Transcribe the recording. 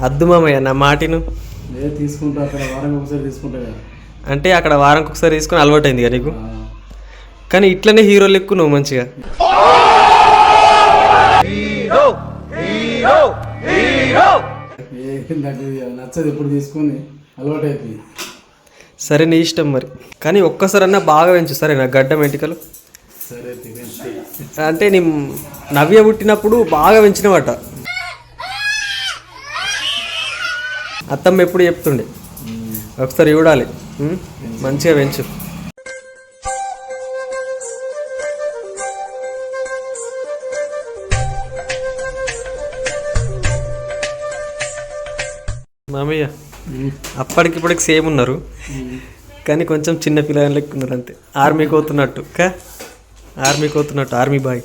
అద్దు మామయ్య నా మాటిను. తీసుకుంటా అక్కడ వారానికి ఒకసారి తీసుకుంటా కదా. అంటే అక్కడ వారానికి ఒకసారి తీసుకొని అలవాటైంది కదా నీకు. కానీ ఇట్లనే హీరోలు ఎక్కువ నువ్వు మంచిగా. నాకు నచ్చదు ఎప్పుడు తీసుకొని అలవాటు అయిపోయింది. సరే నీ ఇష్టం మరి. కానీ ఒక్కసారన్నా బాగా పెంచు సరే నా గడ్డం వెంట్రుకలు. సరే అంటే నీ నవ్య పుట్టినప్పుడు బాగా పెంచినవాట. అత్తమ్మ ఎప్పుడు చెప్తుండే ఒకసారి చూడాలి. మంచిగా పెంచు. మామయ్య అప్పటికిప్పటికి సేమ్ ఉన్నారు కానీ కొంచెం చిన్న పిల్లలు లెక్క ఉన్నారు అంతే. ఆర్మీకి పోతున్నట్టు ఆర్మీ బాయ్.